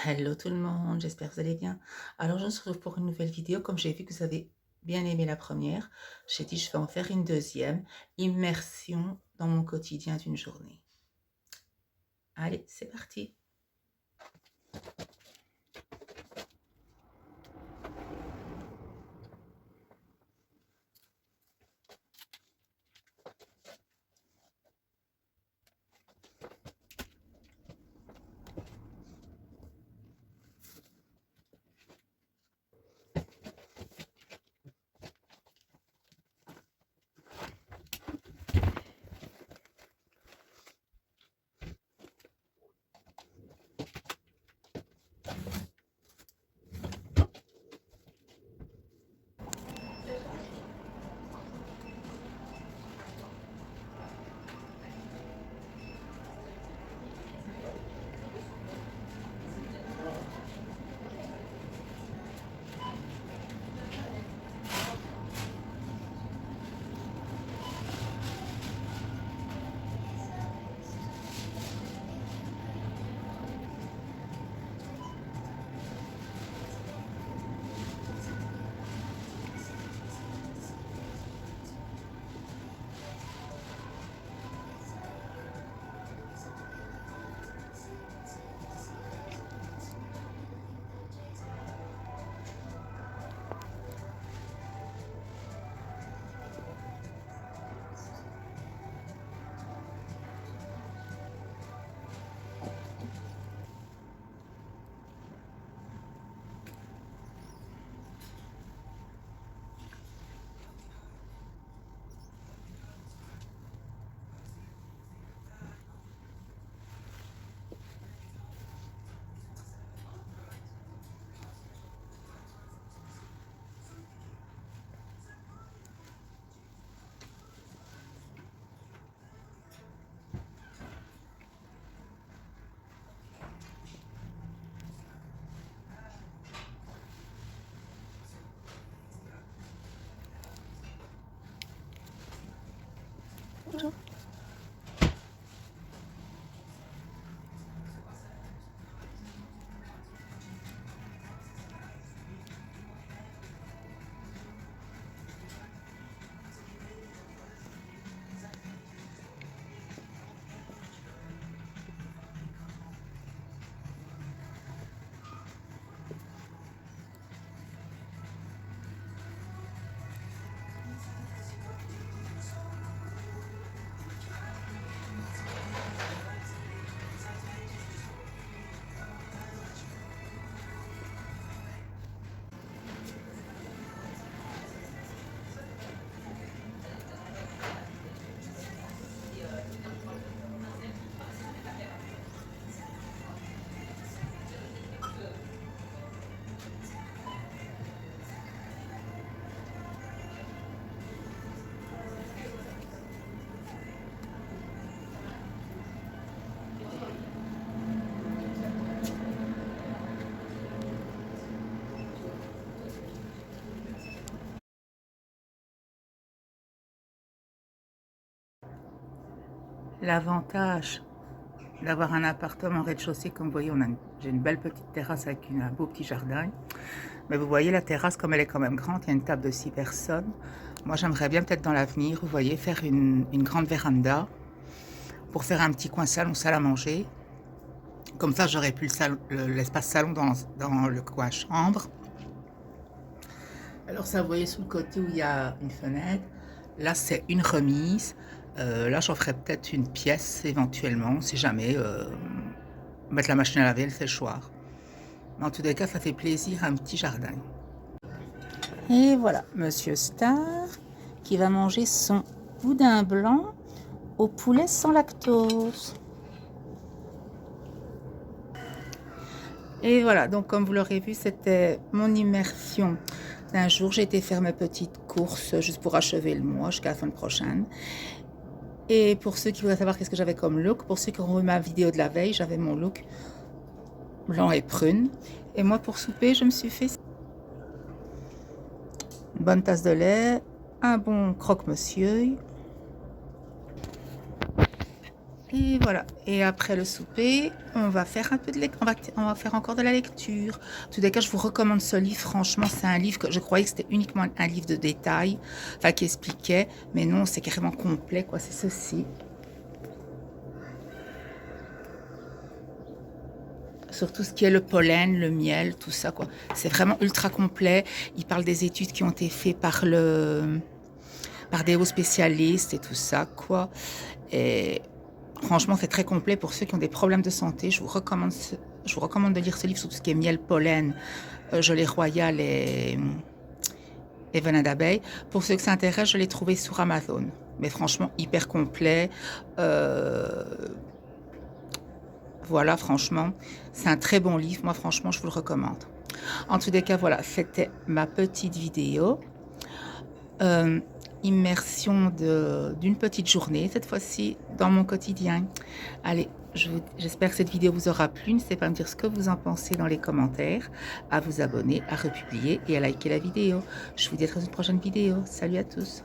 Hello tout le monde, j'espère que vous allez bien. Alors je me retrouve pour une nouvelle vidéo. Comme j'ai vu que vous avez bien aimé la première, j'ai dit je vais en faire une deuxième, immersion dans mon quotidien d'une journée. Allez, c'est parti. Bonjour. L'avantage d'avoir un appartement au rez-de-chaussée, comme vous voyez, j'ai une belle petite terrasse avec un beau petit jardin. Mais vous voyez la terrasse, comme elle est quand même grande, il y a une table de 6 personnes. Moi, j'aimerais bien peut-être dans l'avenir, vous voyez, faire une grande véranda pour faire un petit coin salon, salle à manger. Comme ça, j'aurais plus l'espace salon dans le coin chambre. Alors ça, vous voyez sous le côté où il y a une fenêtre. Là, c'est une remise. Là, j'en ferai peut-être une pièce éventuellement, si jamais. Mettre la machine à laver, le séchoir. Mais en tous les cas, ça fait plaisir, un petit jardin. Et voilà, Monsieur Star qui va manger son boudin blanc au poulet sans lactose. Et voilà, donc comme vous l'aurez vu, c'était mon immersion d'un jour. J'ai été faire mes petites courses juste pour achever le mois jusqu'à la fin prochaine. Et pour ceux qui voudraient savoir qu'est-ce que j'avais comme look, pour ceux qui ont vu ma vidéo de la veille, j'avais mon look blanc et prune. Et moi, pour souper, je me suis fait une bonne tasse de lait, un bon croque-monsieur, Et voilà. Et après le souper, on va faire un peu de on va faire encore de la lecture. En tous les cas, je vous recommande ce livre. Franchement, c'est un livre que je croyais que c'était uniquement un livre de détails, enfin qui expliquait, mais non, c'est carrément complet, quoi. C'est ceci. Sur tout ce qui est le pollen, le miel, tout ça, quoi. C'est vraiment ultra complet. Il parle des études qui ont été faites par des hauts spécialistes et tout ça, quoi. Et franchement, c'est très complet pour ceux qui ont des problèmes de santé. Je vous recommande de lire ce livre sur tout ce qui est miel, pollen, gelée royale et venin d'abeille. Pour ceux que ça intéresse, je l'ai trouvé sur Amazon. Mais franchement, hyper complet. Euh, voilà, franchement, c'est un très bon livre. Moi, franchement, je vous le recommande. En tous les cas, voilà, c'était ma petite vidéo. Euh, Immersion d'une petite journée, cette fois-ci, dans mon quotidien. Allez, j'espère que cette vidéo vous aura plu. N'hésitez pas à me dire ce que vous en pensez dans les commentaires, à vous abonner, à republier et à liker la vidéo. Je vous dis à très une prochaine vidéo. Salut à tous.